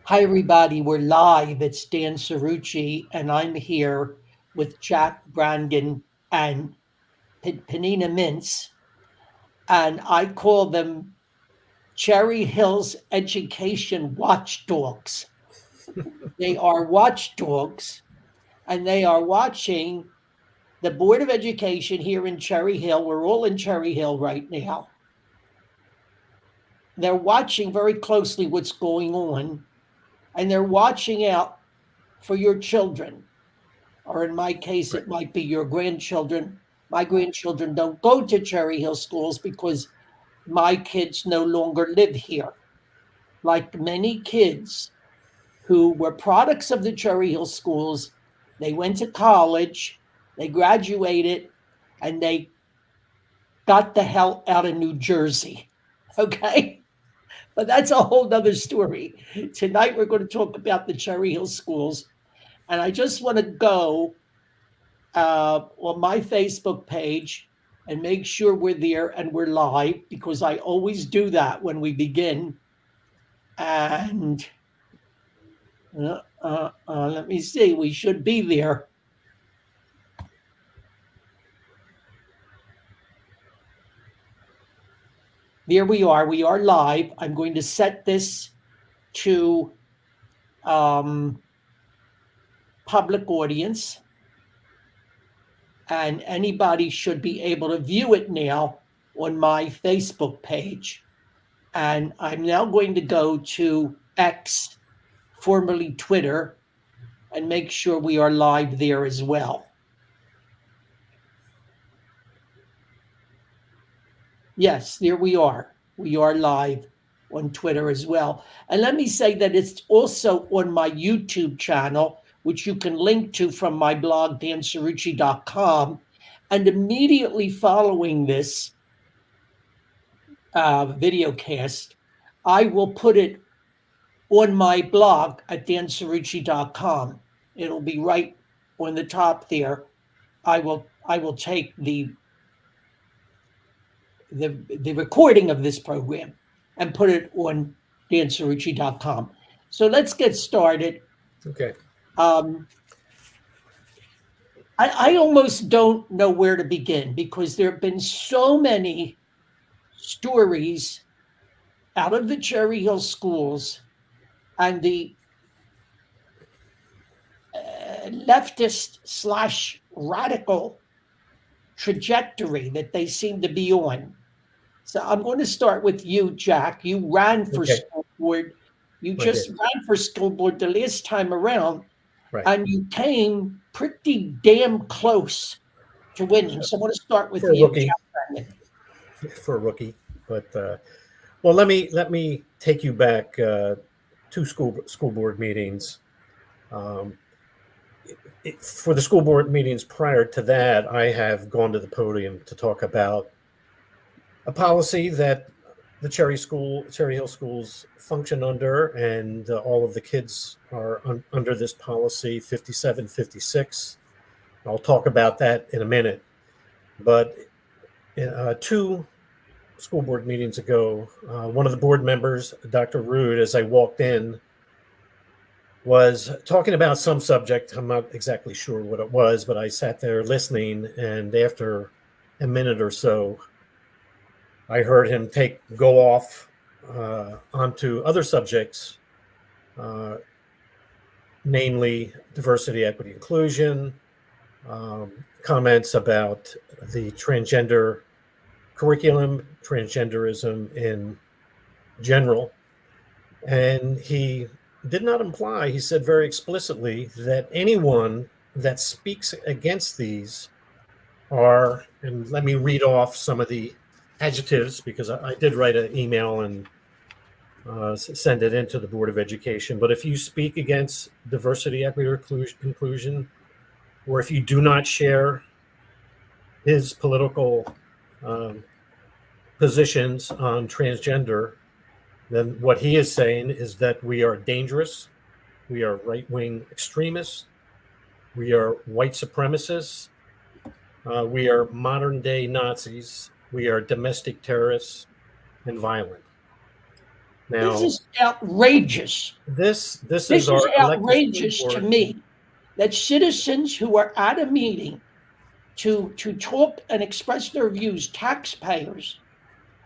Hi, everybody. We're live. It's Dan Cerrucci, and I'm here with Jack Brangan and Pnina Mintz. And I call them Cherry Hills Education Watchdogs. They are watchdogs, and they are watching the Board of Education here in Cherry Hill. We're all in Cherry Hill right now. They're watching very closely what's going on, and they're watching out for your children. Or in my case, it might be your grandchildren. My grandchildren don't go to Cherry Hill schools because my kids no longer live here. Like many kids who were products of the Cherry Hill schools, they went to college, they graduated, and they got the hell out of New Jersey. Okay? But that's a whole nother story. Tonight, we're going to talk about the Cherry Hill schools. And I just want to go on my Facebook page and make sure we're there and we're live, because I always do that when we begin. And let me see, we should be there. There we are. We are live. I'm going to set this to public audience, and anybody should be able to view it now on my Facebook page. And I'm now going to go to X, formerly Twitter, and make sure we are live there as well. Yes, there we are. We are live on Twitter as well. And let me say that it's also on my YouTube channel, which you can link to from my blog, dancerrucci.com. And immediately following this video cast, I will put it on my blog at dancerrucci.com. It'll be right on the top there. I will take the recording of this program and put it on dancerrucci.com. So let's get started. Okay. I almost don't know where to begin, because there have been so many stories out of the Cherry Hill schools and the leftist / radical trajectory that they seem to be on. So I'm going to start with you, Jack. You ran for school board. You just ran for school board the last time around, and you came pretty damn close to winning. So I want to start with you, Jack. For a rookie, but well, let me take you back two school board meetings. For the school board meetings prior to that, I have gone to the podium to talk about a policy that the Cherry Hill schools function under, and all of the kids are under this policy, 5756. I'll talk about that in a minute. But two school board meetings ago, one of the board members, Dr. Rude, as I walked in, was talking about some subject. I'm not exactly sure what it was, but I sat there listening, and after a minute or so, I heard him go off onto other subjects, namely diversity, equity, inclusion, comments about the transgender curriculum, transgenderism in general. And he did not imply, he said very explicitly, that anyone that speaks against these are, and let me read off some of the adjectives, because I did write an email and send it into the Board of Education. But if you speak against diversity, equity, or inclusion, or if you do not share his political positions on transgender, then what he is saying is that we are dangerous, we are right-wing extremists, we are white supremacists, we are modern-day Nazis, we are domestic terrorists and violent. This Now, is outrageous. this is This is our elected school outrageous to board. me that citizens who are at a meeting to talk and express their views, taxpayers,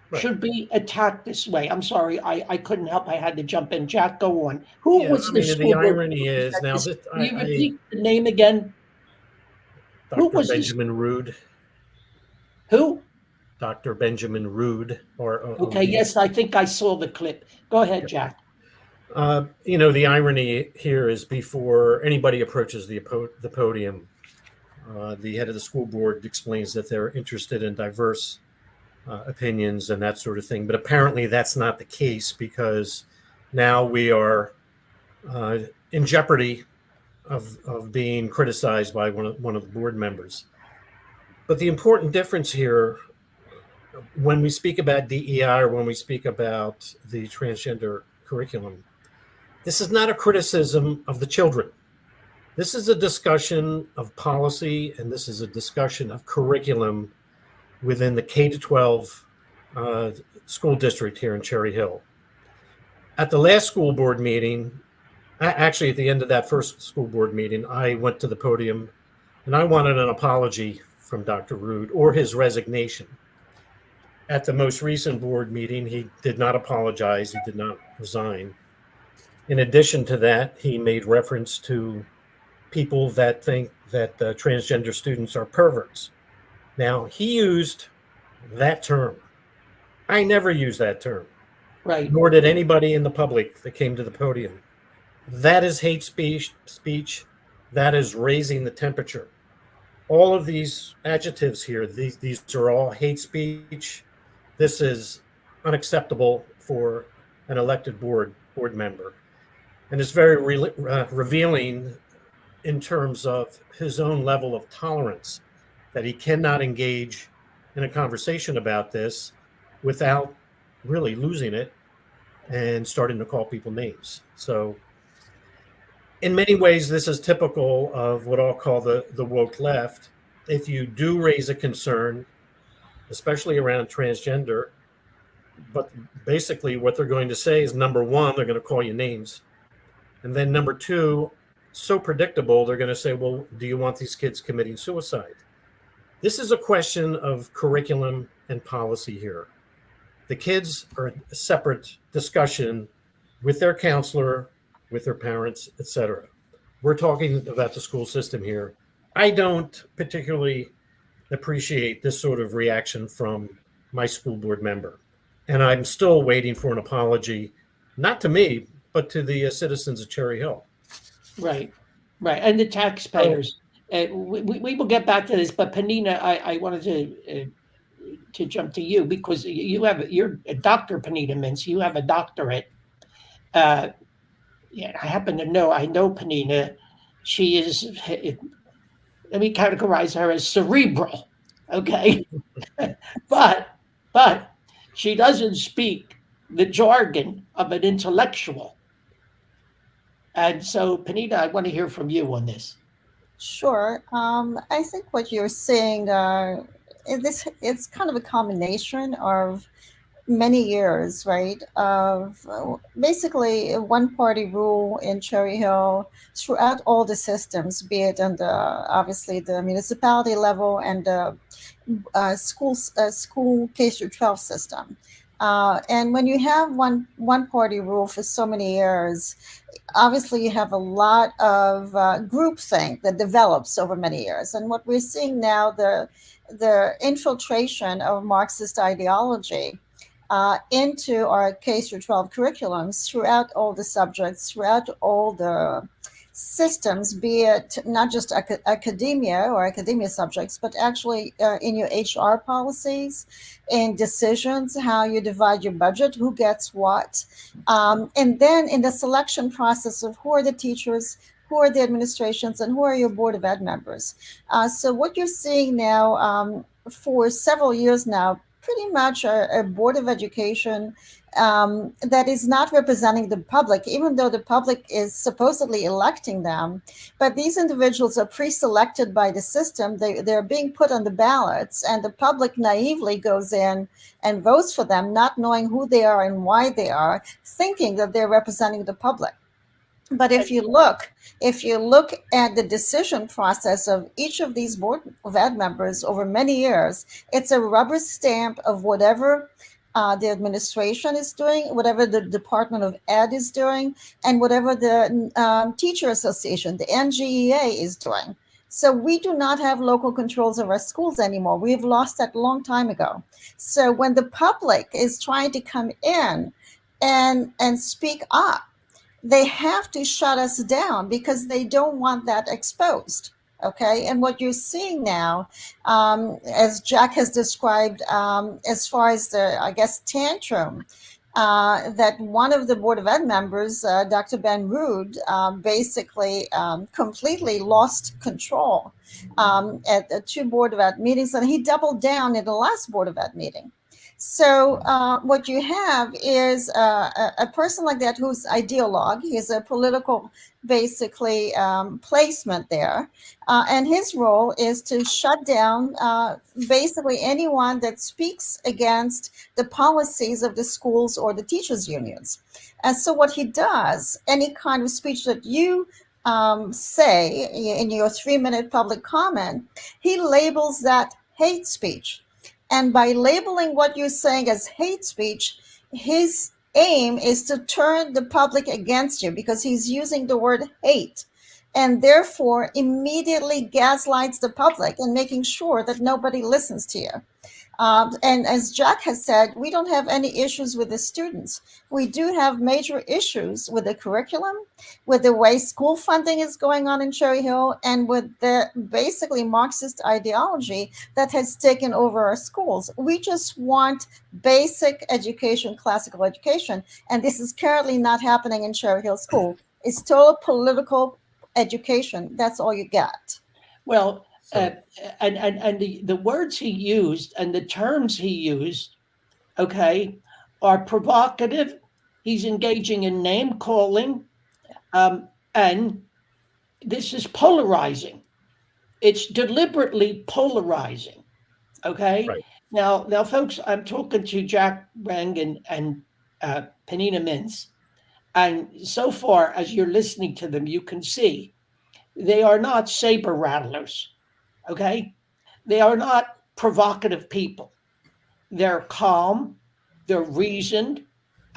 Right. should be attacked this way. I'm sorry, I couldn't help. I had to jump in. Jack, go on. Who Yeah, was I the mean, the school board irony member is that now this? this Will you repeat the name again? Who Dr. was this? Benjamin Rood, Who? Dr. Benjamin Rood, or of Okay, the yes, I think I saw the clip. Go ahead, Jack. the irony here is before anybody approaches the podium, the head of the school board explains that they're interested in diverse opinions and that sort of thing. But apparently, that's not the case because now we are uh, in jeopardy of being criticized by one of the board members. But the important difference here, when we speak about DEI or when we speak about the transgender curriculum, this is not a criticism of the children. This is a discussion of policy, and this is a discussion of curriculum within the K to 12 school district here in Cherry Hill. At the last school board meeting, actually at the end of that first school board meeting, I went to the podium and I wanted an apology from Dr. Rood or his resignation. At the most recent board meeting, he did not apologize, he did not resign. In addition to that, he made reference to people that think that transgender students are perverts. Now, he used that term. I never used that term, Right, nor did anybody in the public that came to the podium. That is hate speech. That is raising the temperature. All of these adjectives here, these are all hate speech. This is unacceptable for an elected board member. And it's very revealing in terms of his own level of tolerance, that he cannot engage in a conversation about this without really losing it and starting to call people names. So in many ways, this is typical of what I'll call the woke left. If you do raise a concern, especially around transgender, but basically what they're going to say is, number one, they're going to call you names. And then number two, so predictable, they're going to say, well, do you want these kids committing suicide? This is a question of curriculum and policy here. The kids are a separate discussion with their counselor, with their parents, etc. We're talking about the school system here. I don't particularly appreciate this sort of reaction from my school board member. And I'm still waiting for an apology, not to me, but to the citizens of Cherry Hill. right, right. And the So, taxpayers. We will get back to this, but Panina, I wanted to jump to you because you're a Dr. Panina Mintz. You have a doctorate. Uh, yeah, I know Panina. She is, let me categorize her as cerebral. Okay. but she doesn't speak the jargon of an intellectual. And so, Panina, I want to hear from you on this. Sure. I think what you're saying, it's kind of a combination of many years, right? Of basically a one-party rule in Cherry Hill throughout all the systems, be it on the obviously the municipality level and the school K through 12 system. And when you have one party rule for so many years, obviously you have a lot of groupthink that develops over many years. And what we're seeing now, the infiltration of Marxist ideology into our K through 12 curriculums throughout all the subjects, throughout all the systems, be it not just academia or academia subjects, but actually in your HR policies, in decisions, how you divide your budget, who gets what, and then in the selection process of who are the teachers, who are the administrations, and who are your board of ed members. So what you're seeing now for several years now, pretty much a board of education that is not representing the public, even though the public is supposedly electing them. But these individuals are pre-selected by the system. They're being put on the ballots, and the public naively goes in and votes for them, not knowing who they are and why they are, thinking that they're representing the public. But if you look at the decision process of each of these board of ed members over many years, it's a rubber stamp of whatever the administration is doing, whatever the Department of Ed is doing, and whatever the Teacher Association, the NGEA, is doing. So we do not have local controls of our schools anymore. We've lost that a long time ago. So when the public is trying to come in and speak up, they have to shut us down because they don't want that exposed. Okay. And what you're seeing now, as Jack has described, as far as the, I guess, tantrum, that one of the Board of Ed members, Dr. Ben Rood, basically completely lost control at the two Board of Ed meetings, and he doubled down in the last Board of Ed meeting. So what you have is a person like that who's ideologue. He is a political, basically, placement there. And his role is to shut down basically anyone that speaks against the policies of the schools or the teachers' unions. And so what he does, any kind of speech that you say in your 3-minute public comment, he labels that hate speech. And by labeling what you're saying as hate speech, his aim is to turn the public against you because he's using the word hate, and therefore immediately gaslights the public and making sure that nobody listens to you. And as Jack has said, we don't have any issues with the students. We do have major issues with the curriculum, with the way school funding is going on in Cherry Hill, and with the basically Marxist ideology that has taken over our schools. We just want basic education, classical education, and this is currently not happening in Cherry Hill School. It's total political education. That's all you get. Well, and the words he used and the terms he used, okay, are provocative. He's engaging in name calling, and this is polarizing. It's deliberately polarizing. Okay. Right. Now, folks, I'm talking to Jack Brangan and Pnina Mintz, and so far as you're listening to them, you can see they are not saber rattlers. Okay. They are not provocative people. They're calm. They're reasoned.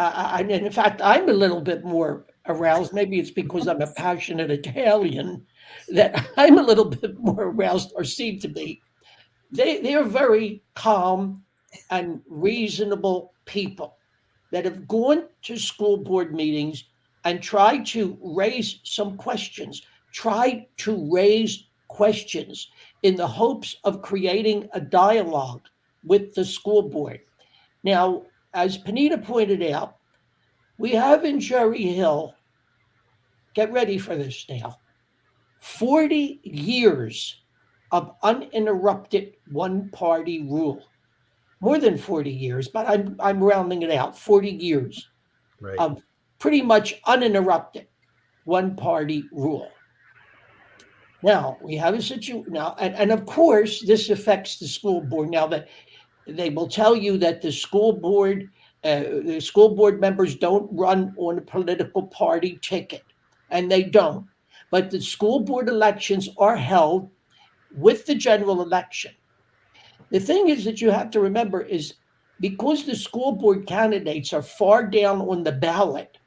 And in fact, I'm a little bit more aroused. Maybe it's because I'm a passionate Italian that I'm a little bit more aroused, or seem to be. They are very calm and reasonable people that have gone to school board meetings and tried to raise some questions, in the hopes of creating a dialogue with the school board. Now, as Pnina pointed out, we have in Cherry Hill, get ready for this now, 40 years of uninterrupted one-party rule. More than 40 years, but I'm rounding it out, 40 years Right. of pretty much uninterrupted one-party rule. Now, we have a situation now, and of course, this affects the school board. Now, that they will tell you that the school board members don't run on a political party ticket, and they don't. But the school board elections are held with the general election. The thing is that you have to remember is because the school board candidates are far down on the ballot,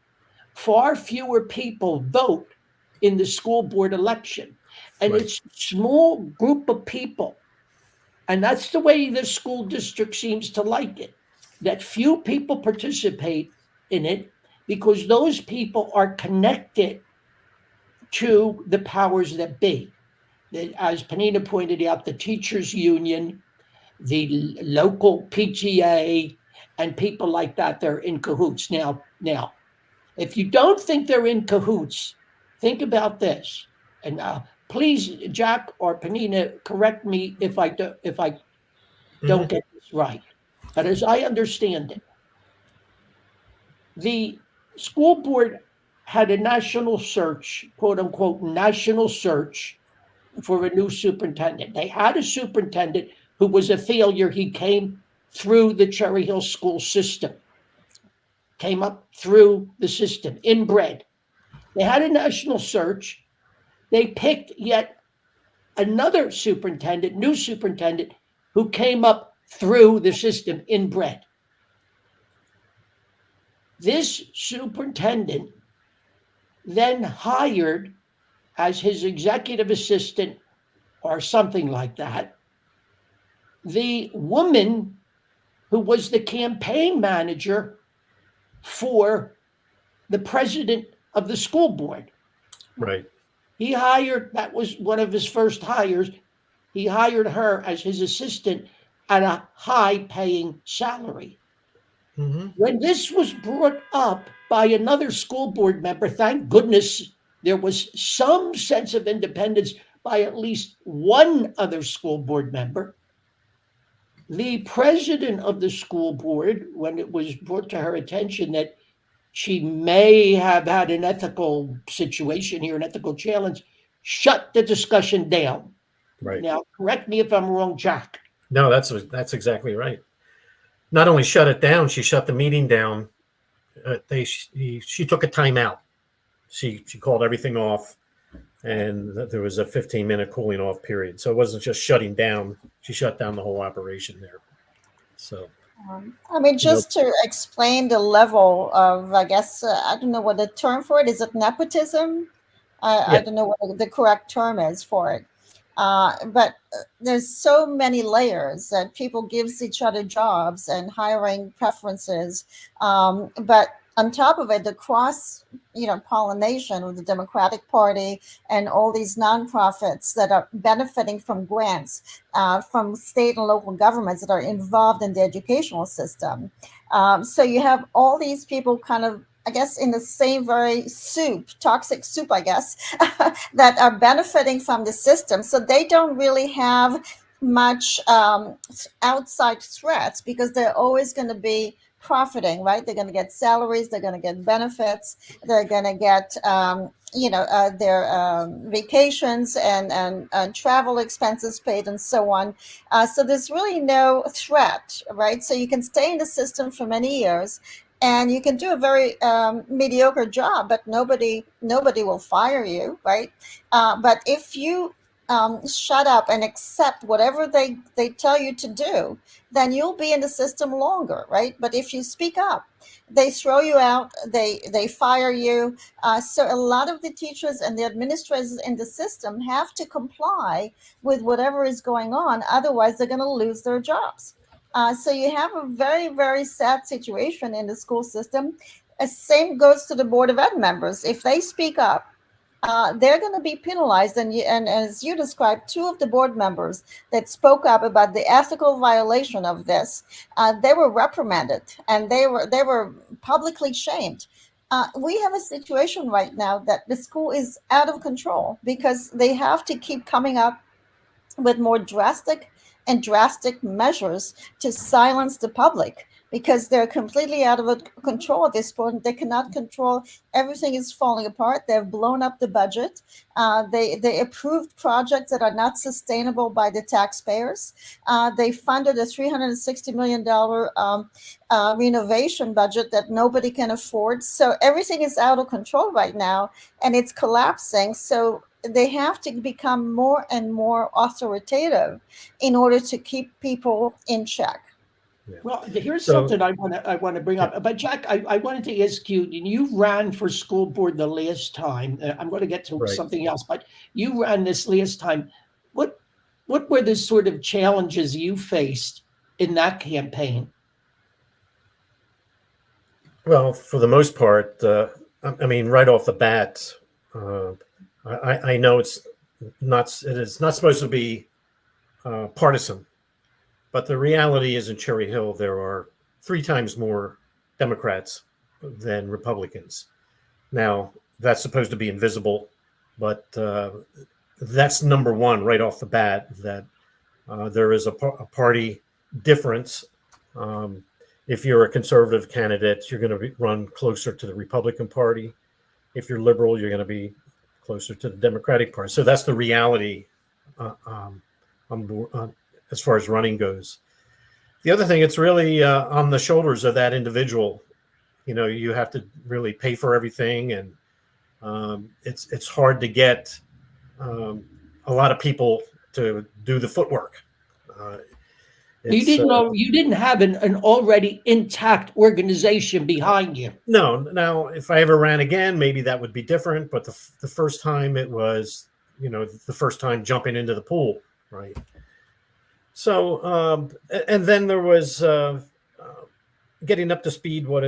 far fewer people vote in the school board election. And Right. it's a small group of people. And that's the way the school district seems to like it, that few people participate in it because those people are connected to the powers that be. As Pnina pointed out, the teachers union, the local PTA, and people like that, they're in cahoots. Now, if you don't think they're in cahoots, think about this. And please, Jack or Pnina, correct me if I don't get this right. But as I understand it, the school board had a national search, quote unquote, national search for a new superintendent. They had a superintendent who was a failure. He came through the Cherry Hill school system, came up through the system, inbred. They had a national search. They picked yet another superintendent, new superintendent, who came up through the system, inbred. This superintendent then hired as his executive assistant or something like that, the woman who was the campaign manager for the president of the school board. Right. He hired, that was one of his first hires. He hired her as his assistant at a high paying salary. Mm-hmm. When this was brought up by another school board member, thank goodness there was some sense of independence by at least one other school board member. The president of the school board, when it was brought to her attention that she may have had an ethical situation here, an ethical challenge, shut the discussion down. Right. Now, correct me if I'm wrong, Jack. No, that's exactly right. Not only shut it down, she shut the meeting down. She took a timeout. She called everything off, and there was a 15-minute cooling off period. So it wasn't just shutting down; she shut down the whole operation there. So, I mean, just to explain the level of, I guess, I don't know what the term for it is. It nepotism? I don't know what the correct term is for it. But there's so many layers that people gives each other jobs and hiring preferences. But on top of it, the cross, pollination with the Democratic Party and all these nonprofits that are benefiting from grants from state and local governments that are involved in the educational system. So you have all these people kind of, I guess, in the same very toxic soup, I guess, that are benefiting from the system. So they don't really have much outside threats because they're always going to be profiting, right? They're going to get salaries, they're going to get benefits, they're going to get, their vacations and travel expenses paid and so on. So there's really no threat, right? So you can stay in the system for many years. And you can do a very mediocre job, but nobody will fire you, right? But if you shut up and accept whatever they tell you to do, then you'll be in the system longer, right? But if you speak up, they throw you out, they fire you. So a lot of the teachers and the administrators in the system have to comply with whatever is going on. Otherwise, they're going to lose their jobs. So you have a very, very sad situation in the school system. Same goes to the Board of Ed members. If they speak up, they're going to be penalized. And as you described, two of the board members that spoke up about the ethical violation of this, they were reprimanded and they were publicly shamed. We have a situation right now that the school is out of control because they have to keep coming up with more drastic measures to silence the public because they're completely out of control at this point. They cannot control. Everything is falling apart. They've blown up the budget. They approved projects that are not sustainable by the taxpayers. They funded a $360 million renovation budget that nobody can afford. So everything is out of control right now, and it's collapsing. So they have to become more and more authoritative in order to keep people in check. Yeah. Well, here's something I want to bring up. But Jack, I wanted to ask you. You ran for school board the last time. I'm going to get to something else, but you ran this last time. What were the sort of challenges you faced in that campaign? Well, for the most part, I mean, right off the bat. I know it is not supposed to be partisan, but the reality is in Cherry Hill, there are 3 times more Democrats than Republicans. Now, that's supposed to be invisible, but that's number one right off the bat, that there is a party difference. If you're a conservative candidate, you're going to run closer to the Republican Party. If you're liberal, you're going to be closer to the Democratic Party. So that's the reality as far as running goes. The other thing, it's really on the shoulders of that individual. You have to really pay for everything, and it's hard to get a lot of people to do the footwork. You didn't have an already intact organization behind you. No. Now, if I ever ran again, maybe that would be different. But the first time it was, the first time jumping into the pool, right? So, and then there was getting up to speed. What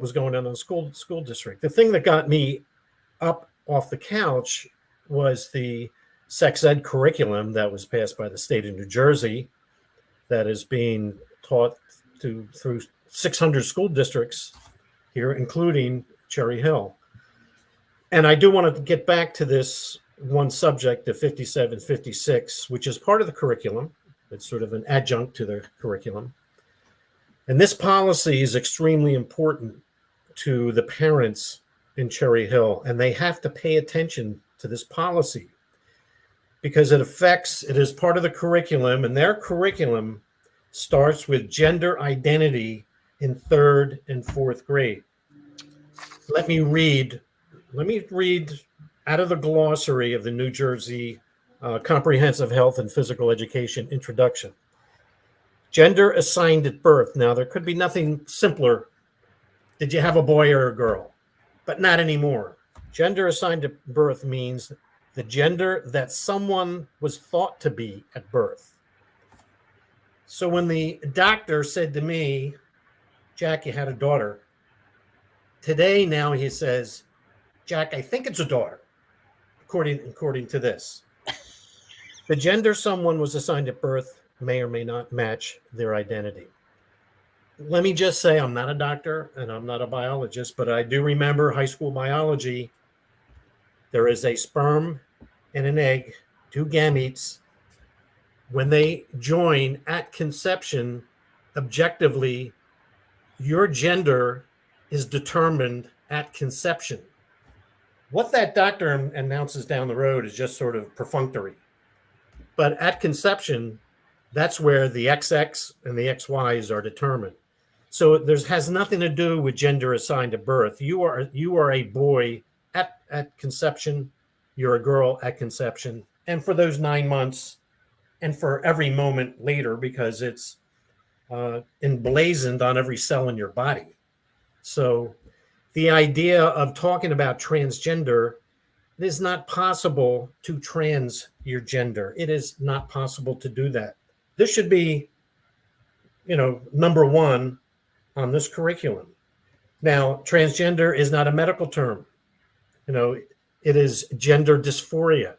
was going on in the school district? The thing that got me up off the couch was the sex ed curriculum that was passed by the state of New Jersey, that is being taught through 600 school districts here, including Cherry Hill. And I do want to get back to this one subject, the 5756, which is part of the curriculum. It's sort of an adjunct to the curriculum. And this policy is extremely important to the parents in Cherry Hill, and they have to pay attention to this policy because it is part of the curriculum, and their curriculum starts with gender identity in 3rd and 4th grade. Let me read out of the glossary of the New Jersey Comprehensive Health and Physical Education Introduction. Gender assigned at birth. Now, there could be nothing simpler. Did you have a boy or a girl? But not anymore. Gender assigned at birth means the gender that someone was thought to be at birth. So when the doctor said to me, Jack, you had a daughter. Today, now he says, Jack, I think it's a daughter, according to this. The gender someone was assigned at birth may or may not match their identity. Let me just say, I'm not a doctor and I'm not a biologist, but I do remember high school biology. There is a sperm and an egg, 2 gametes. When they join at conception, objectively, your gender is determined at conception. What that doctor announces down the road is just sort of perfunctory. But at conception, that's where the XX and the XYs are determined. So it has nothing to do with gender assigned at birth. You are a boy at conception. You're a girl at conception. And for those 9 months, and for every moment later, because it's emblazoned on every cell in your body. So the idea of talking about transgender, it is not possible to trans your gender. It is not possible to do that. This should be, number one on this curriculum. Now, transgender is not a medical term. It is gender dysphoria.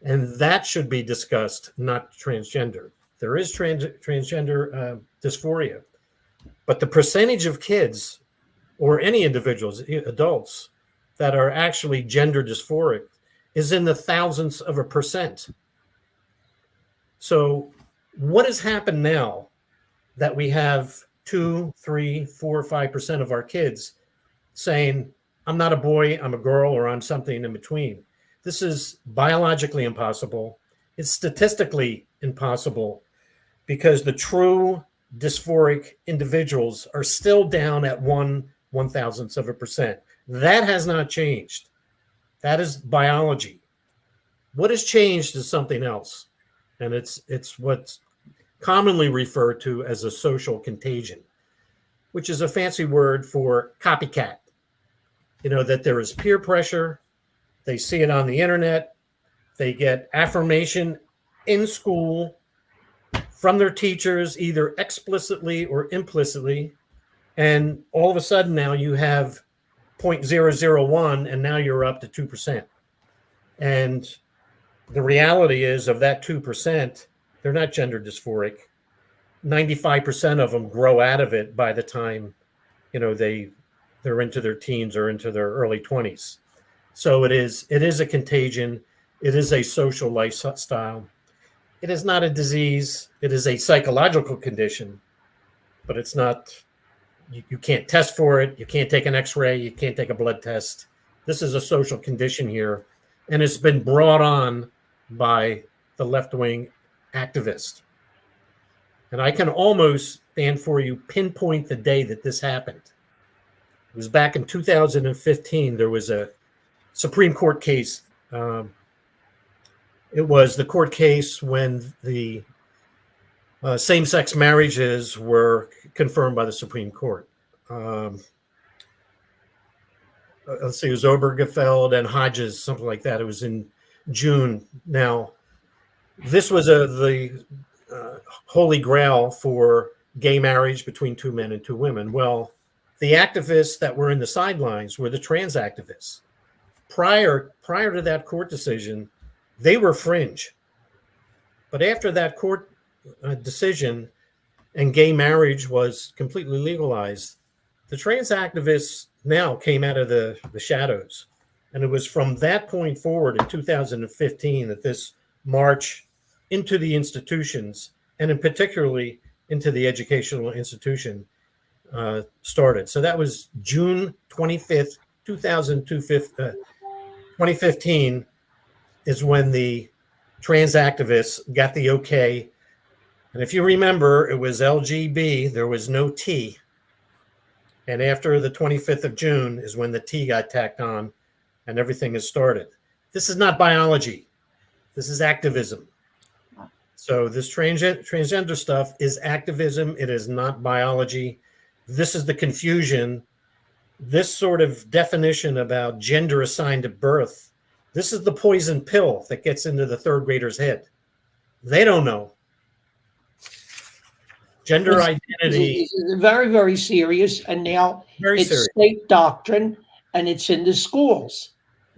And that should be discussed, not transgender. There is transgender dysphoria. But the percentage of kids or any individuals, adults, that are actually gender dysphoric is in the thousandths of a percent. So what has happened now that we have 2, 3, 4, 5% of our kids saying, I'm not a boy, I'm a girl, or I'm something in between? This is biologically impossible. It's statistically impossible because the true dysphoric individuals are still down at 1/1000th of a percent. That has not changed. That is biology. What has changed is something else. And it's what's commonly referred to as a social contagion, which is a fancy word for copycat. That there is peer pressure. They see it on the internet. They get affirmation in school from their teachers, either explicitly or implicitly. And all of a sudden now you have 0.001, and now you're up to 2%. And the reality is, of that 2%, they're not gender dysphoric. 95% of them grow out of it by the time, they're into their teens or into their early 20s. So it is a contagion. It is a social lifestyle. It is not a disease. It is a psychological condition, but it's not You can't test for it. You can't take an X-ray. You can't take a blood test. This is a social condition here, and it's been brought on by the left-wing activist. And I can almost, stand for you, pinpoint the day that this happened. It was back in 2015. There was a Supreme Court case. It was the court case when the same-sex marriages were confirmed by the Supreme Court. Let's see, it was Obergefell and Hodges, something like that. It was in June. Now, this was the holy grail for gay marriage between two men and two women. Well, the activists that were in the sidelines were the trans activists. Prior to that court decision, they were fringe. But after that court decision and gay marriage was completely legalized, the trans activists now came out of the shadows. And it was from that point forward in 2015 that this march into the institutions, and in particularly into the educational institution, started. So that was June 25th, 2015 is when the trans activists got the okay. And if you remember, it was LGB, there was no T. And after the 25th of June is when the T got tacked on and everything has started. This is not biology. This is activism. So this transgender stuff is activism. It is not biology. This is the confusion. This sort of definition about gender assigned at birth, this is the poison pill that gets into the third grader's head. They don't know. Gender identity is very, very serious, and now it's serious. State doctrine, and it's in the schools.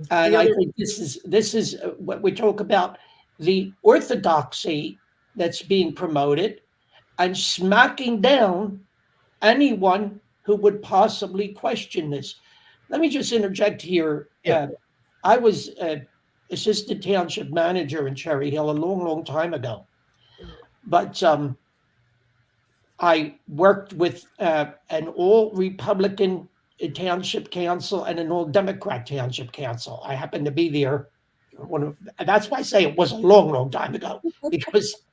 And I think this is what we talk about, the orthodoxy that's being promoted, and smacking down anyone who would possibly question this. Let me just interject here. Yeah. I was assistant township manager in Cherry Hill a long, long time ago, but I worked with an all-Republican township council and an all-Democrat township council. I happened to be there. That's why I say it was a long, long time ago, because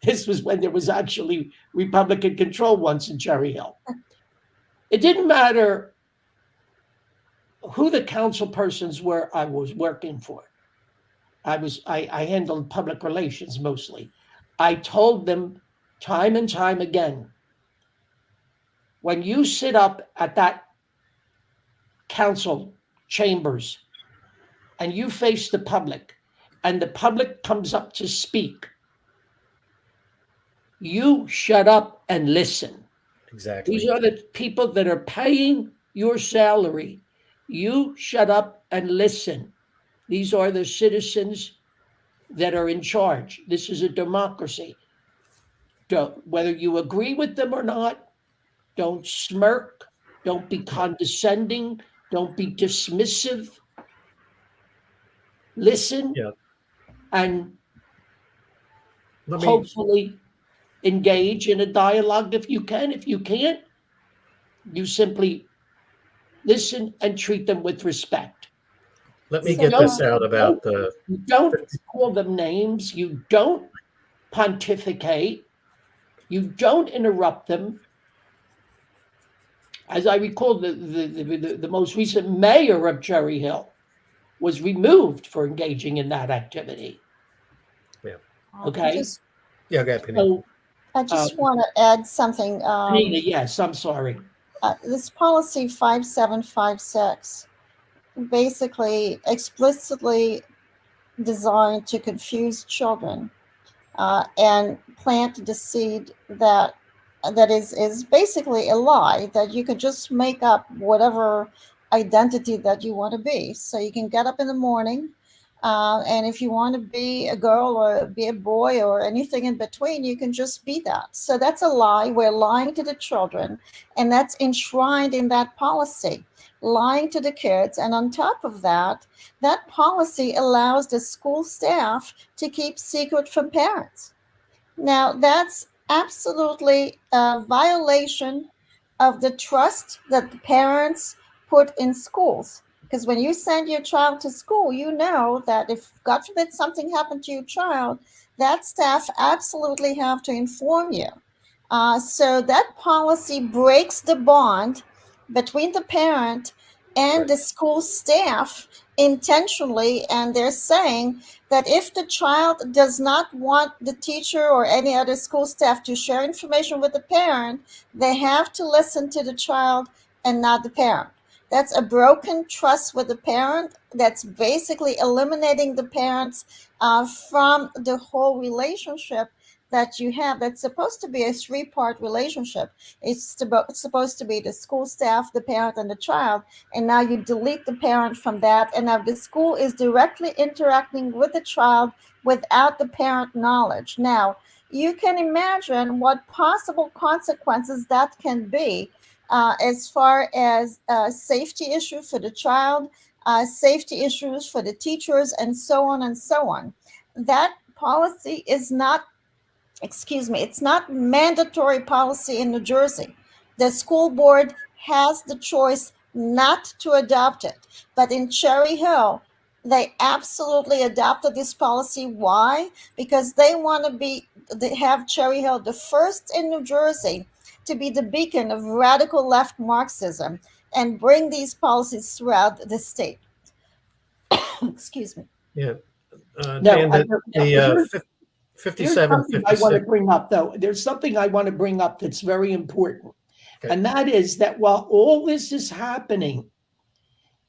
this was when there was actually Republican control once in Cherry Hill. It didn't matter who the council persons were I was working for. I handled public relations mostly. I told them time and time again, when you sit up at that council chambers and you face the public and the public comes up to speak, you shut up and listen. Exactly. These are the people that are paying your salary. You shut up and listen. These are the citizens that are in charge. This is a democracy. Whether you agree with them or not, don't smirk, don't be condescending, don't be dismissive. Listen, and hopefully engage in a dialogue if you can. If you can't, you simply listen and treat them with respect. Let me get this out about the... You don't call them names. You don't pontificate. You don't interrupt them. As I recall, the most recent mayor of Cherry Hill was removed for engaging in that activity. Yeah. Okay. Go ahead, Pnina. So, I just want to add something. Pnina, yes, I'm sorry. This policy 5756 basically explicitly designed to confuse children and plant the seed that is basically a lie, that you can just make up whatever identity that you want to be. So you can get up in the morning, and if you want to be a girl or be a boy or anything in between, you can just be that. So that's a lie. We're lying to the children, and that's enshrined in that policy, lying to the kids. And on top of that, that policy allows the school staff to keep secret from parents. Now, that's absolutely a violation of the trust that the parents put in schools. Because when you send your child to school, you know that if, God forbid, something happened to your child, that staff absolutely have to inform you. So that policy breaks the bond between the parent and the school staff intentionally. And they're saying that if the child does not want the teacher or any other school staff to share information with the parent, they have to listen to the child and not the parent. That's a broken trust with the parent. That's basically eliminating the parents from the whole relationship that you have. That's supposed to be a three-part relationship. It's supposed to be the school staff, the parent, and the child. And now you delete the parent from that. And now the school is directly interacting with the child without the parent knowledge. Now, you can imagine what possible consequences that can be as far as safety issue for the child, safety issues for the teachers, and so on and so on. That policy is not, it's not mandatory policy in New Jersey. The school board has the choice not to adopt it. But in Cherry Hill, they absolutely adopted this policy. Why? Because they want they have Cherry Hill the first in New Jersey to be the beacon of radical left Marxism and bring these policies throughout the state. Excuse me. Yeah. No, Dan, here's 57, something I want to 56. bring up, though. There's something I want to bring up that's very important. Okay. And that is that while all this is happening,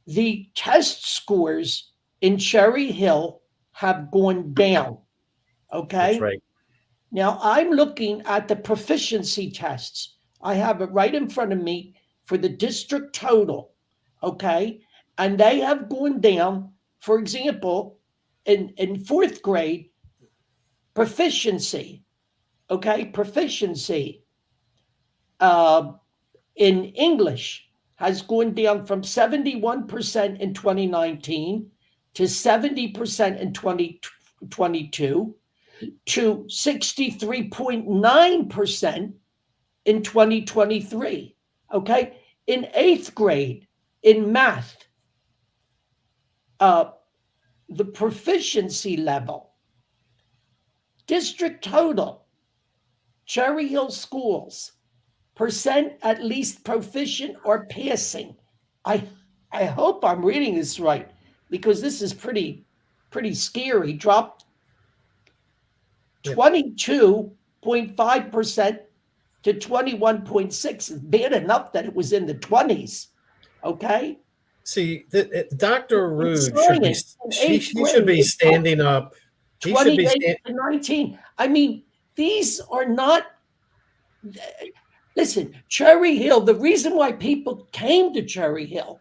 the test scores in Cherry Hill have gone down. Okay. That's right. Now I'm looking at the proficiency tests. I have it right in front of me for the district total. Okay. And they have gone down. For example, in fourth grade, proficiency. Okay. Proficiency in English has gone down from 71% in 2019 to 70% in 2022 to 63.9% in 2023. Okay. In eighth grade, in math, the proficiency level, district total, Cherry Hill schools, percent at least proficient or passing. I hope I'm reading this right, because this is pretty scary. Dropped 22.5% to 21.6. It's bad enough that it was in the 20s. Okay. See, Dr. Rude She should be standing up. He should be 28 to 19. I mean, these are not. Listen, Cherry Hill, the reason why people came to Cherry Hill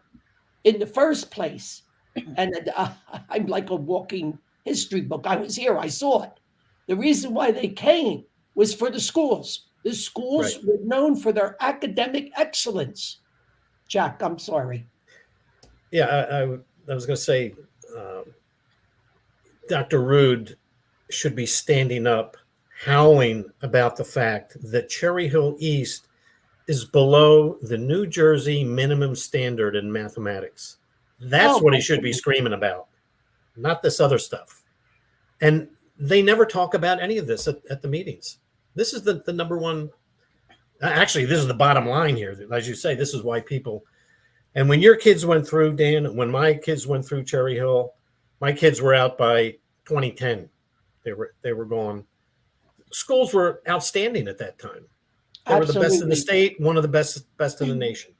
in the first place, and I'm like a walking history book. I was here, I saw it. The reason why they came was for the schools. The schools were known for their academic excellence. Jack, I'm sorry. Yeah, I was going to say, Dr. Rude should be standing up, howling about the fact that Cherry Hill East is below the New Jersey minimum standard in mathematics. That's what he should be screaming about, not this other stuff. And they never talk about any of this at the meetings. This is the number one. Actually, this is the bottom line here. As you say, this is why people. And when your kids went through, Dan, when my kids went through Cherry Hill, my kids were out by 2010. They were gone. Schools were outstanding at that time. They were the best in the state, one of the best in the nation.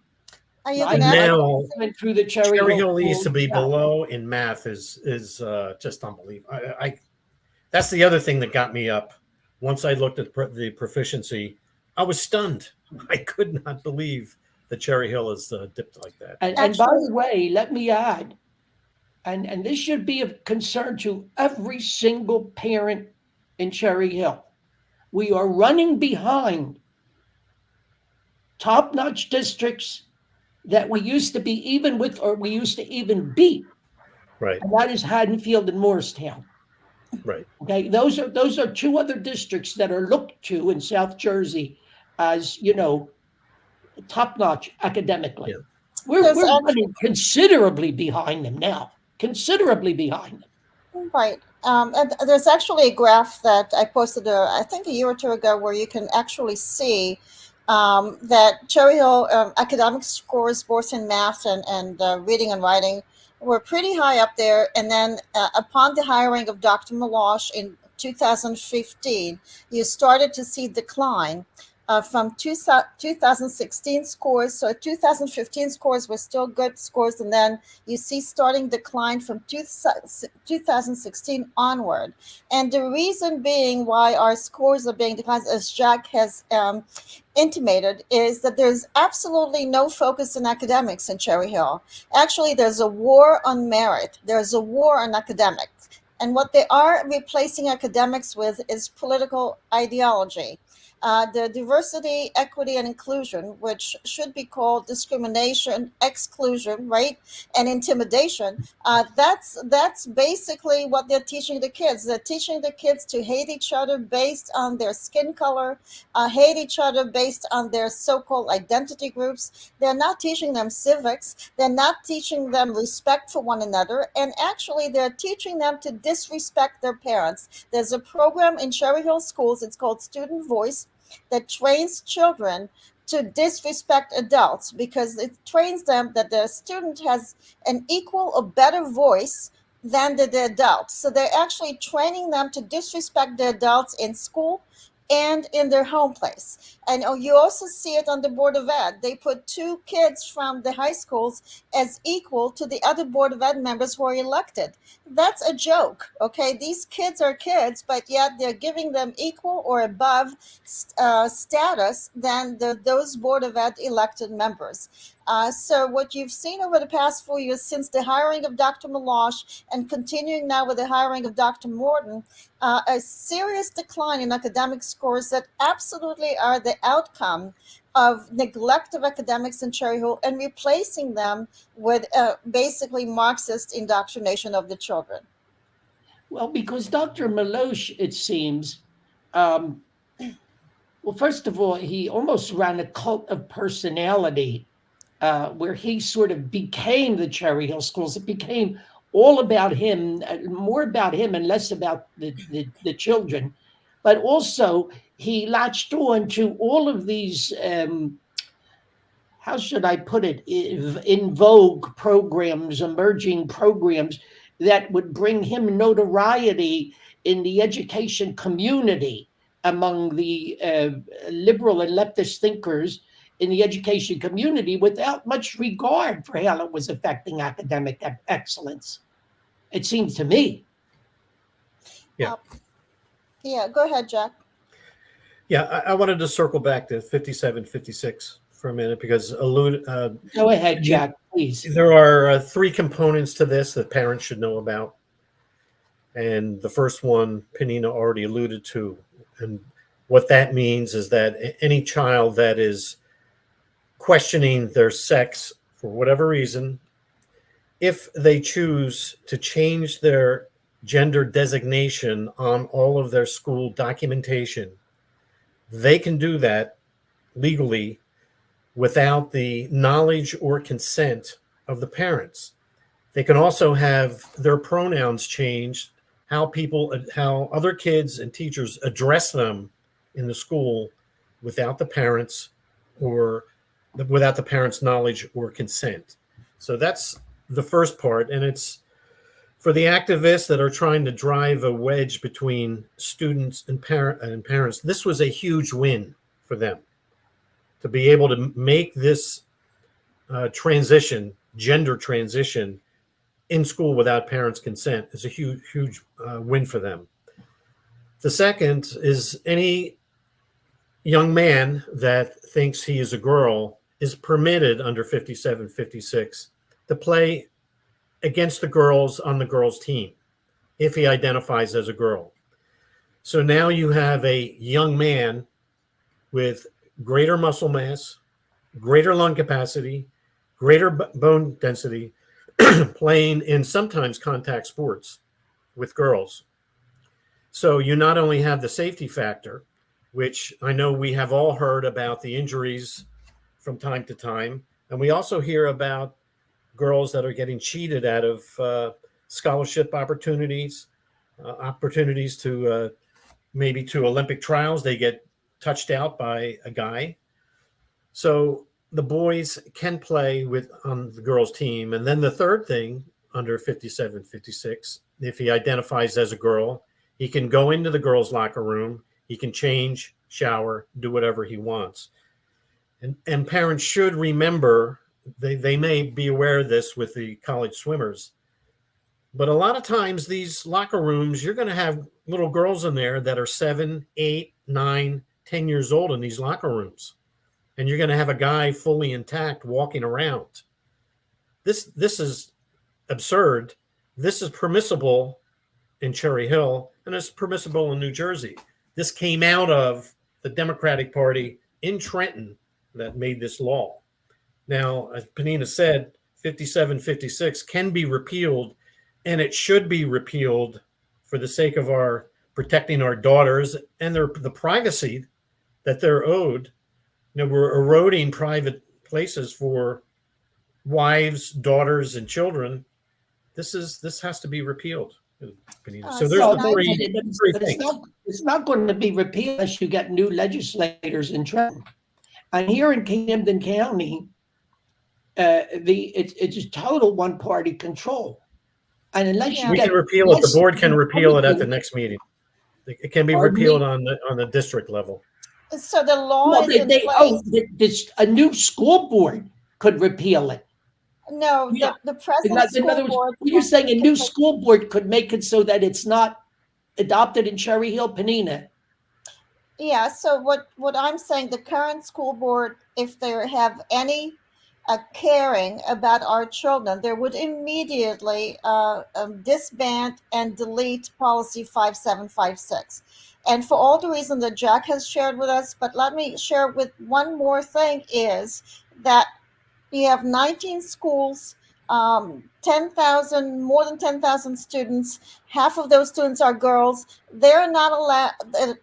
Now, went through the Cherry Hill East to be below in math is just unbelievable. That's the other thing that got me up. Once I looked at the proficiency, I was stunned. I could not believe that Cherry Hill is dipped like that. And by the way, let me add, and this should be of concern to every single parent in Cherry Hill. We are running behind top-notch districts that we used to be even with, or we used to even beat. Right. And that is Haddonfield and Morristown. Right. Okay. Those are two other districts that are looked to in South Jersey as, top notch academically. Yeah. We're There's running considerably behind them now, considerably behind them. Right. And there's actually a graph that I posted, I think a year or two ago, where you can actually see that Cherry Hill academic scores, both in math and reading and writing, were pretty high up there. And then upon the hiring of Dr. Malosh in 2015, you started to see decline. From 2016 scores, so 2015 scores were still good scores, and then you see starting decline from 2016 onward. And the reason being why our scores are being declined, as Jack has intimated, is that there's absolutely no focus in academics in Cherry Hill. Actually, there's a war on merit. There's a war on academics. And what they are replacing academics with is political ideology. The diversity, equity, and inclusion, which should be called discrimination, exclusion, right, and intimidation. That's basically what they're teaching the kids. They're teaching the kids to hate each other based on their skin color, hate each other based on their so-called identity groups. They're not teaching them civics. They're not teaching them respect for one another, and actually, they're teaching them to disrespect their parents. There's a program in Cherry Hill schools. It's called Student Voice, that trains children to disrespect adults, because it trains them that the student has an equal or better voice than the adult. So they're actually training them to disrespect the adults in school and in their home place. And you also see it on the Board of Ed. They put two kids from the high schools as equal to the other Board of Ed members who are elected. That's a joke, okay? These kids are kids, but yet they're giving them equal or above status than those Board of Ed elected members. So what you've seen over the past 4 years, since the hiring of Dr. Malosh and continuing now with the hiring of Dr. Morton, a serious decline in academic scores that absolutely are the outcome of neglect of academics in Cherry Hill and replacing them with basically Marxist indoctrination of the children. Well, because Dr. Malosh, it seems, well, first of all, he almost ran a cult of personality where he sort of became the Cherry Hill schools. It became all about him, more about him and less about the children. But also, he latched on to all of these, how should I put it, in vogue programs, emerging programs that would bring him notoriety in the education community among the liberal and leftist thinkers in the education community, without much regard for how it was affecting academic excellence, it seems to me. Yeah. Yeah, go ahead, Jack. Yeah, I wanted to circle back to 57, 56 for a minute, because go ahead, Jack, please. There are three components to this that parents should know about. And the first one, Pnina already alluded to. And what that means is that any child that is questioning their sex for whatever reason, if they choose to change their gender designation on all of their school documentation, they can do that legally without the knowledge or consent of the parents. They can also have their pronouns changed, how other kids and teachers address them in the school without the parents knowledge or consent. So that's the first part. And it's for the activists that are trying to drive a wedge between students and parents. This was a huge win for them to be able to make this gender transition in school without parents' consent is a huge win for them. The second is any young man that thinks he is a girl is permitted under 57, 56 to play against the girls on the girls' team if he identifies as a girl. So now you have a young man with greater muscle mass, greater lung capacity, greater bone density, playing in sometimes contact sports with girls. So you not only have the safety factor, which I know we have all heard about the injuries from time to time. And we also hear about girls that are getting cheated out of scholarship opportunities, opportunities to maybe to Olympic trials. They get touched out by a guy. So the boys can play with on the girls' team. And then the third thing under 57, 56, if he identifies as a girl, he can go into the girls' locker room. He can change, shower, do whatever he wants. And parents should remember, they may be aware of this with the college swimmers, but a lot of times these locker rooms, you're going to have little girls in there that are 7, 8, 9, 10 years old in these locker rooms. And you're going to have a guy fully intact walking around. This is absurd. This is permissible in Cherry Hill, and it's permissible in New Jersey. This came out of the Democratic Party in Trenton that made this law. Now, as Pnina said, 57, 56 can be repealed, and it should be repealed for the sake of our protecting our daughters and the privacy that they're owed. You know, we're eroding private places for wives, daughters, and children. This has to be repealed. So there's so the three things. It's not going to be repealed unless you get new legislators in Trenton. And here in Camden County, it's total one-party control. And unless you we can repeal it, the board can repeal it at the next meeting. It can be repealed on the district level. So the law is in place. A new school board could repeal it. No, Yeah. the present school board. You're saying a new school board could make it so that it's not adopted in Cherry Hill, Pnina? Yeah, so what I'm saying, the current school board, if they have any caring about our children, they would immediately disband and delete policy 5756. And for all the reasons that Jack has shared with us, but let me share with one more thing, is that you have 19 schools, 10,000, more than 10,000 students. Half of those students are girls. They're not allowed,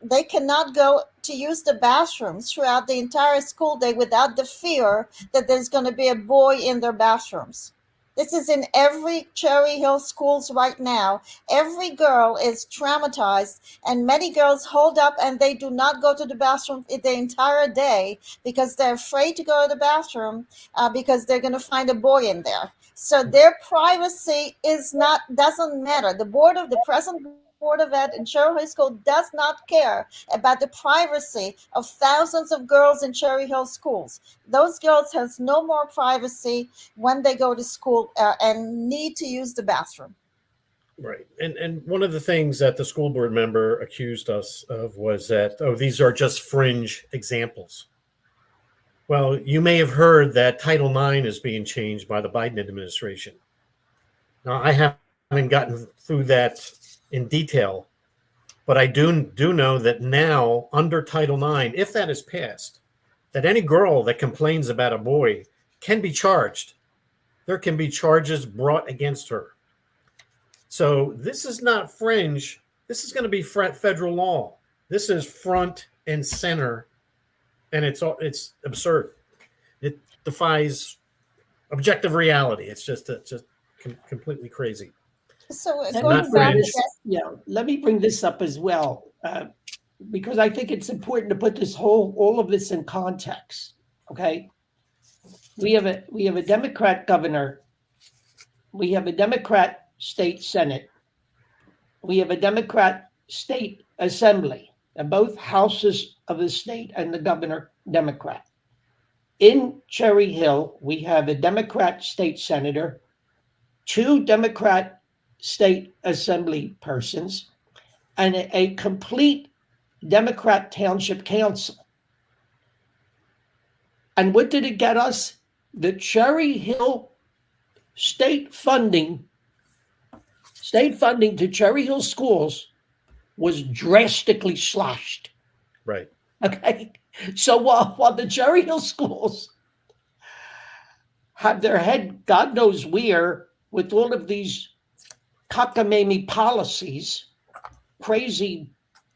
they cannot go to use the bathrooms throughout the entire school day without the fear that there's going to be a boy in their bathrooms. This is in every Cherry Hill schools right now. Every girl is traumatized, and many girls hold up and they do not go to the bathroom the entire day because they're afraid to go to the bathroom because they're going to find a boy in there. So their privacy doesn't matter. The present Board of Ed in Cherry Hill School does not care about the privacy of thousands of girls in Cherry Hill schools. Those girls have no more privacy when they go to school and need to use the bathroom. Right. And one of the things that the school board member accused us of was that, these are just fringe examples. Well, you may have heard that Title IX is being changed by the Biden administration. Now, I haven't gotten through that in detail, but I do know that now under Title IX, if that is passed, that any girl that complains about a boy can be charged. There can be charges brought against her. So this is not fringe. This is going to be federal law. This is front and center, and it's absurd. It defies objective reality. It's just completely crazy. So let me bring this up as well, because I think it's important to put all of this in context. Okay, we have a Democrat governor, we have a Democrat state Senate, we have a Democrat state assembly, and both houses of the state and the governor Democrat. In Cherry Hill, we have a Democrat state senator, 2 Democrat state assembly persons, and a complete Democrat township council. And what did it get us? The Cherry Hill state funding to Cherry Hill schools was drastically slashed. Right. Okay. So while the Cherry Hill schools have their head God knows where with all of these cockamamie policies, crazy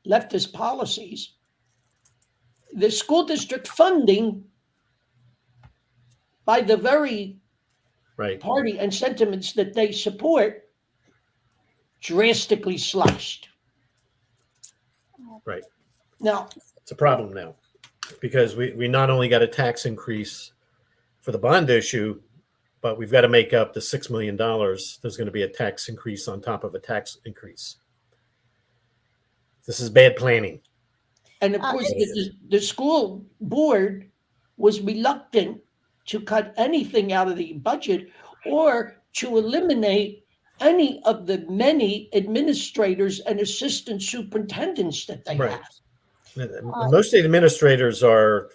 leftist policies, the school district funding by the very Right. party and sentiments that they support, drastically slashed. Right. Now, It's a problem now because we not only got a tax increase for the bond issue, but we've got to make up the $6 million. There's going to be a tax increase on top of a tax increase. This is bad planning. and of course, the school board was reluctant to cut anything out of the budget or to eliminate any of the many administrators and assistant superintendents that they have. Most of the administrators are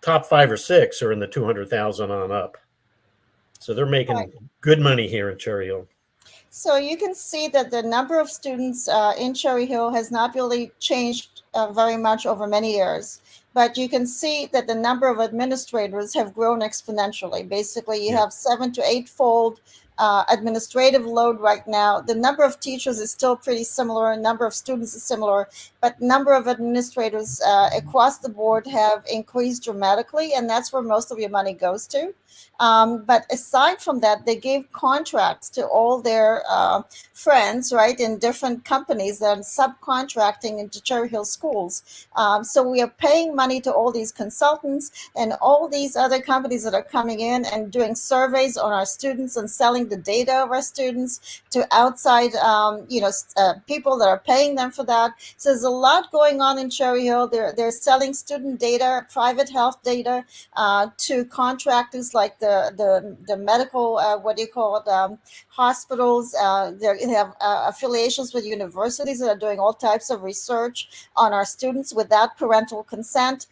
top 5 or 6 are in the 200,000 on up. So they're making good money here in Cherry Hill. So you can see that the number of students in Cherry Hill has not really changed very much over many years. But you can see that the number of administrators have grown exponentially. Basically, you have 7 to 8-fold administrative load right now. The number of teachers is still pretty similar. Number of students is similar, but number of administrators across the board have increased dramatically, and that's where most of your money goes to. But aside from that, they gave contracts to all their friends, right, in different companies that are subcontracting into Cherry Hill schools. So we are paying money to all these consultants and all these other companies that are coming in and doing surveys on our students and selling the data of our students to outside, people that are paying them for that. So there's a lot going on in Cherry Hill. They're selling student data, private health data to contractors like the medical, hospitals. They have affiliations with universities that are doing all types of research on our students without parental consent.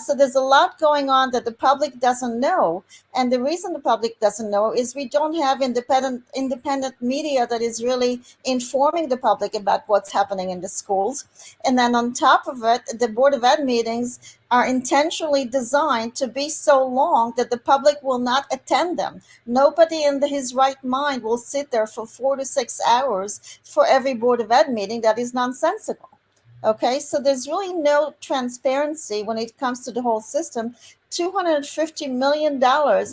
So there's a lot going on that the public doesn't know. And the reason the public doesn't know is we don't have independent media that is really informing the public about what's happening in the schools. And then on top of it, the Board of Ed meetings are intentionally designed to be so long that the public will not attend them. Nobody in his right mind will sit there for 4 to 6 hours for every Board of Ed meeting. That is nonsensical. Okay, so there's really no transparency when it comes to the whole system. $250 million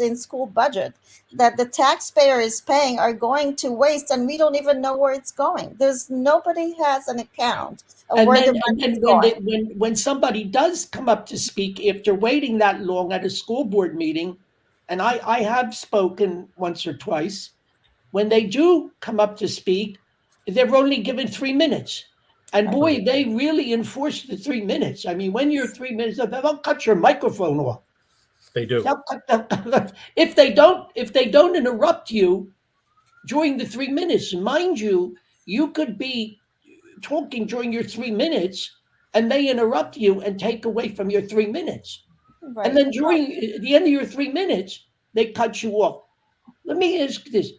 in school budget that the taxpayer is paying are going to waste, and we don't even know where it's going. Nobody has an account of where the money is going. When somebody does come up to speak after waiting that long at a school board meeting, and I have spoken once or twice, when they do come up to speak, they're only given 3 minutes. And boy, they really enforce the 3 minutes. I mean, when you're 3 minutes, they'll cut your microphone off. They do. If they don't interrupt you during the 3 minutes, mind you, you could be talking during your 3 minutes, and they interrupt you and take away from your 3 minutes. Right. And then during the end of your 3 minutes, they cut you off. Let me ask this.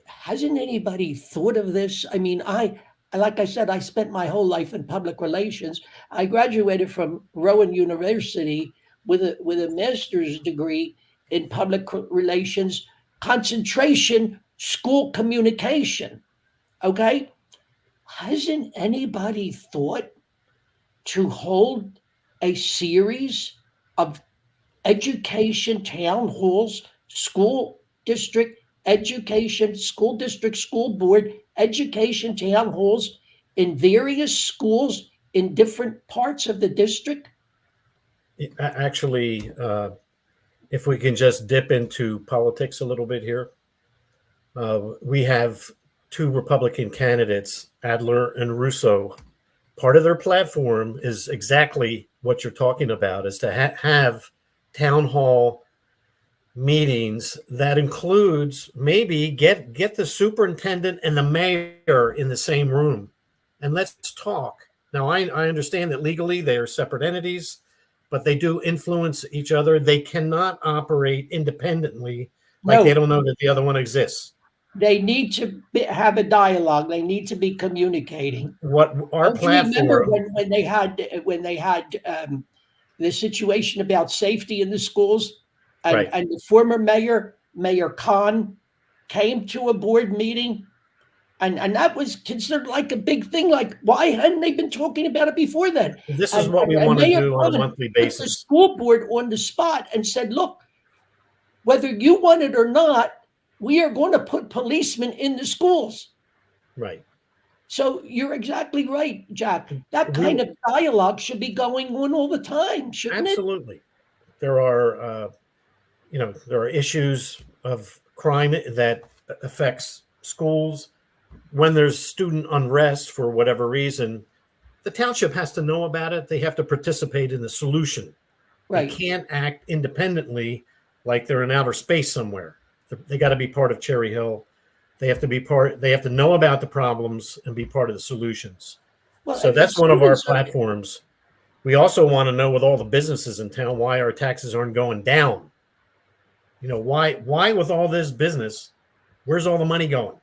Hasn't anybody thought of this? I mean, like I said, I spent my whole life in public relations. I graduated from Rowan University with a master's degree in public relations, concentration, school communication. Okay? Hasn't anybody thought to hold a series of education town halls, school district education, school district, school board, education town halls in various schools in different parts of the district? Actually, if we can just dip into politics a little bit here, we have 2 Republican candidates, Adler and Russo. Part of their platform is exactly what you're talking about, is to have town hall meetings that includes maybe get the superintendent and the mayor in the same room and let's talk. Now, I understand that legally they are separate entities, but they do influence each other. They cannot operate independently, like they don't know that the other one exists. They need to have a dialogue. They need to be communicating. What our platform? Remember when they had the situation about safety in the schools, and the former Mayor Khan, came to a board meeting, and that was considered like a big thing. Like, why hadn't they been talking about it before then? This is what we want to do on a monthly basis. The school board on the spot and said, look, whether you want it or not, we are going to put policemen in the schools. Right. So you're exactly right, Jack. That kind of dialogue should be going on all the time, shouldn't Absolutely. There are, there are issues of crime that affects schools. When there's student unrest for whatever reason, the township has to know about it. They have to participate in the solution. Right. They can't act independently like they're in outer space somewhere. They got to be part of Cherry Hill. They have to be part. They have to know about the problems and be part of the solutions. Well, so that's one of our platforms. We also want to know with all the businesses in town why our taxes aren't going down. Why with all this business, where's all the money going?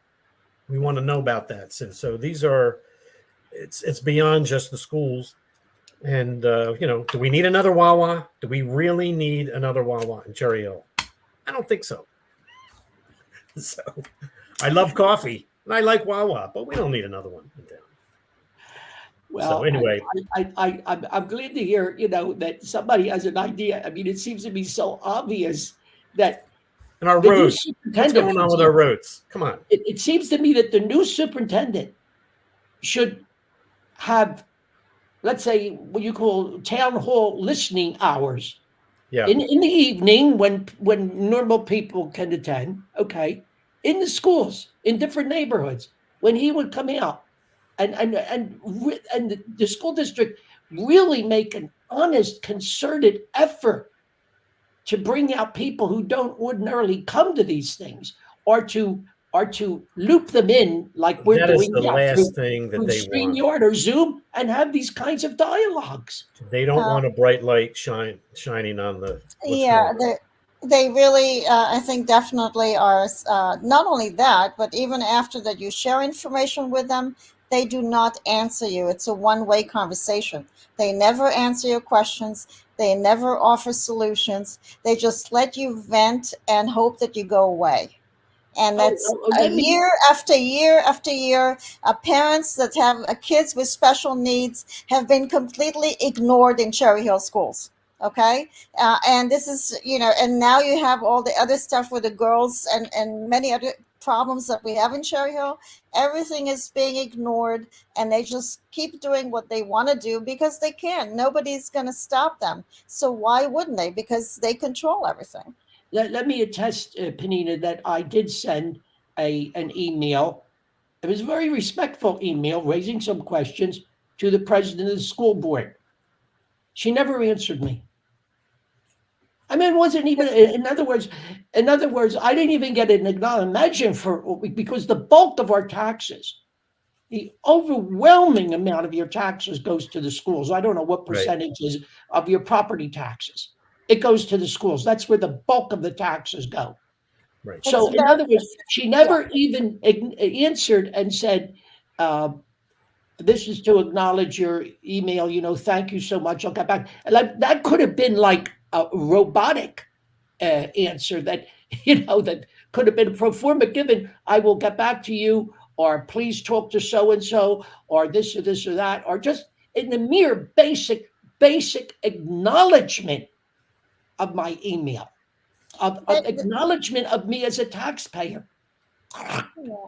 We want to know about that. So these are, it's beyond just the schools. And, do we need another Wawa? Do we really need another Wawa in Cherry Hill? I don't think so. So I love coffee and I like Wawa, but we don't need another one in town. Well, so anyway, I'm glad to hear, that somebody has an idea. I mean, it seems to be so obvious that and our roads, what's going on with our roads? Come on. It seems to me that the new superintendent should have, let's say, what you call town hall listening hours. Yeah. In the evening when normal people can attend, okay, in the schools, in different neighborhoods, when he would come out and the school district really make an honest, concerted effort to bring out people who don't ordinarily come to these things, or to loop them in like we're doing the last thing that they want. StreamYard or Zoom, and have these kinds of dialogues. They don't want a bright light shining on the. They really, I think, definitely are. Not only that, but even after that, you share information with them, they do not answer you. It's a one-way conversation. They never answer your questions. They never offer solutions. They just let you vent and hope that you go away. And that's year after year after year. Parents that have kids with special needs have been completely ignored in Cherry Hill schools. Okay. And this is, and now you have all the other stuff with the girls and many other problems that we have in Cherry Hill. Everything is being ignored, and they just keep doing what they want to do because they can. Nobody's going to stop them. So why wouldn't they? Because they control everything. Let me attest, Pnina, that I did send an email. It was a very respectful email raising some questions to the president of the school board. She never answered me. I mean, it wasn't even, in other words, I didn't even get an acknowledgement because the bulk of our taxes, the overwhelming amount of your taxes goes to the schools. I don't know what percentage is of your property taxes. It goes to the schools. That's where the bulk of the taxes go. Right. So in other words, she never even answered and said, this is to acknowledge your email, thank you so much, I'll get back. And that could have been like a robotic answer that, that could have been pro forma given, I will get back to you, or please talk to so-and-so, or this or that, or just in the mere basic acknowledgement of my email, of acknowledgement of me as a taxpayer.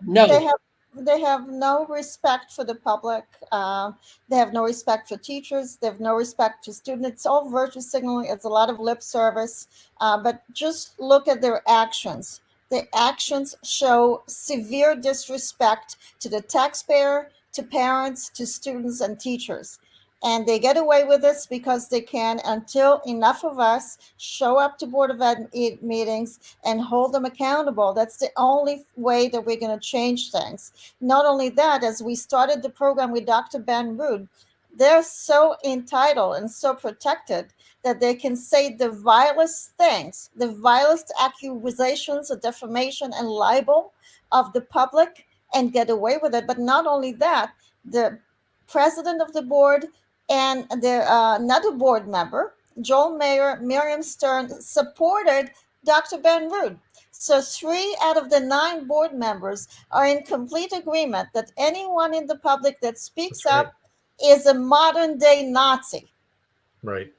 No. They have no respect for the public. They have no respect for teachers. They have no respect for students. It's all virtue signaling. It's a lot of lip service. But just look at their actions. The actions show severe disrespect to the taxpayer, to parents, to students, and teachers. And they get away with this because they can, until enough of us show up to Board of Ed meetings and hold them accountable. That's the only way that we're going to change things. Not only that, as we started the program with Dr. Ben Rood, they're so entitled and so protected that they can say the vilest things, the vilest accusations of defamation and libel of the public and get away with it. But not only that, the president of the board and the another board member, Joel Mayer, Miriam Stern, supported Dr. Ben Rood. So 3 out of the 9 board members are in complete agreement that anyone in the public that speaks up is a modern day Nazi. Right.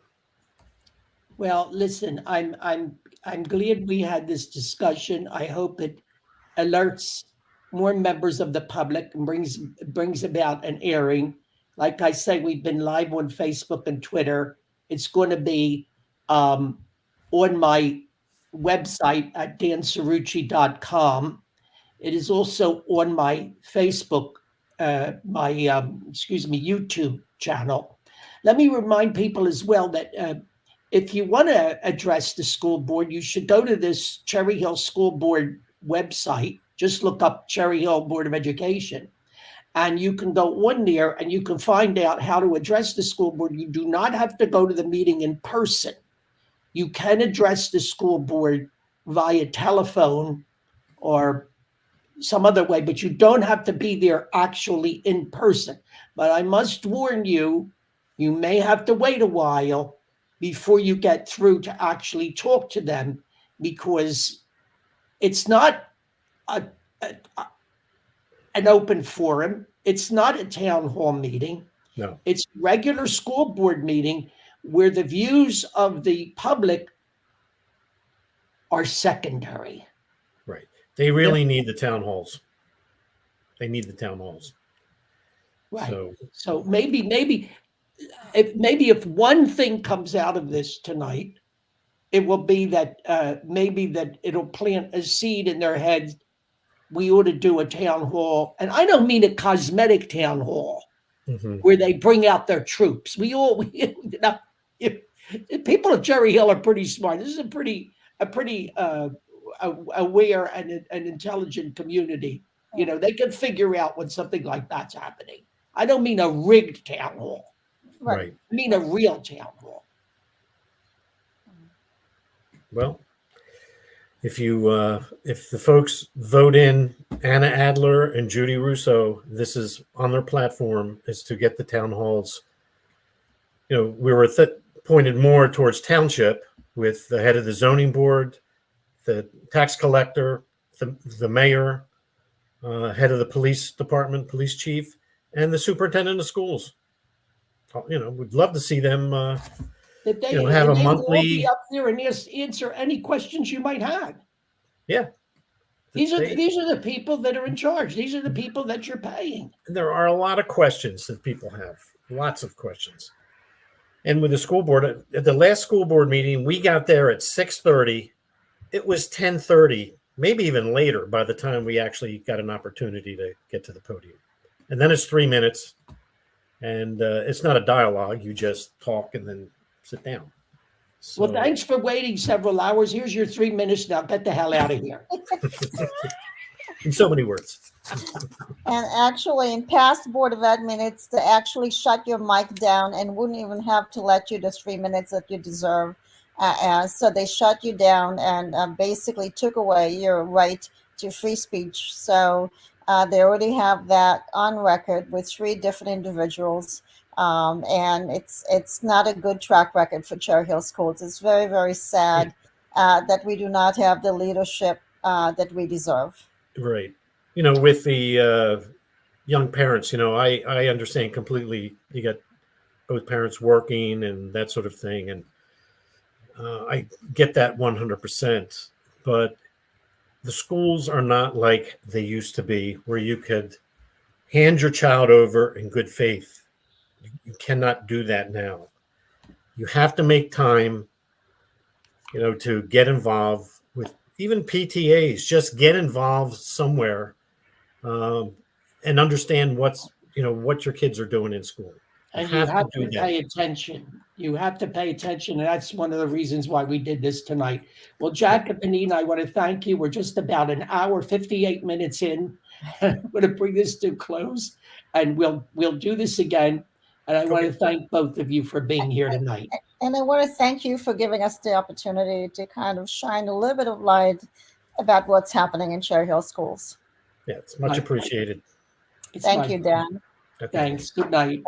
Well, listen, I'm I'm glad we had this discussion. I hope it alerts more members of the public and brings about an airing. Like I say, we've been live on Facebook and Twitter. It's going to be on my website at dancerucci.com. It is also on my Facebook, my YouTube channel. Let me remind people as well that if you want to address the school board, you should go to this Cherry Hill School Board website. Just look up Cherry Hill Board of Education, and you can go on there and you can find out how to address the school board. You do not have to go to the meeting in person. You can address the school board via telephone or some other way, but you don't have to be there actually in person. But I must warn you, you may have to wait a while before you get through to actually talk to them, because it's not an open forum. It's not a town hall meeting. No. It's a regular school board meeting where the views of the public are secondary. Right. They really need the town halls. They need the town halls. Right. So maybe if one thing comes out of this tonight, it will be that maybe that it'll plant a seed in their heads. We ought to do a town hall, and I don't mean a cosmetic town hall where they bring out their troops. If people at Cherry Hill are pretty smart. This is a pretty aware and intelligent community. They can figure out when something like that's happening. I don't mean a rigged town hall. Right. I mean a real town hall. Well, if the folks vote in Anna Adler and Judy Russo, this is on their platform, is to get the town halls. We were pointed more towards township, with the head of the zoning board, the tax collector, the mayor, head of the police department, police chief, and the superintendent of schools. We'd love to see them have a monthly. Be up there and answer any questions you might have. Yeah. These are the people that are in charge. These are the people that you're paying. There are a lot of questions that people have. Lots of questions. And with the school board, at the last school board meeting, we got there at 6:30. It was 10:30, maybe even later by the time we actually got an opportunity to get to the podium. And then it's 3 minutes, and it's not a dialogue. You just talk and then sit down. So, well, thanks for waiting several hours. Here's your 3 minutes. Now get the hell out of here. in so many words. And actually, in past Board of Ed minutes, they actually shut your mic down and wouldn't even have to let you the 3 minutes that you deserve. So they shut you down and basically took away your right to free speech. So they already have that on record with 3 different individuals. And it's not a good track record for Cherry Hill Schools. It's very, very sad that we do not have the leadership that we deserve. Right. With the young parents, I understand completely. You got both parents working and that sort of thing. And I get that 100%. But the schools are not like they used to be, where you could hand your child over in good faith. You cannot do that now. You have to make time, to get involved with even PTAs. Just get involved somewhere and understand what your kids are doing in school. And you have to pay attention. You have to pay attention. And that's one of the reasons why we did this tonight. Well, Jack and Pnina, I want to thank you. We're just about an hour, 58 minutes in. I'm going to bring this to a close, and we'll do this again. And I want to thank both of you for being here tonight. And I want to thank you for giving us the opportunity to kind of shine a little bit of light about what's happening in Cherry Hill Schools. Yeah, it's much appreciated. Thank you, Dan. Okay. Thanks. Good night.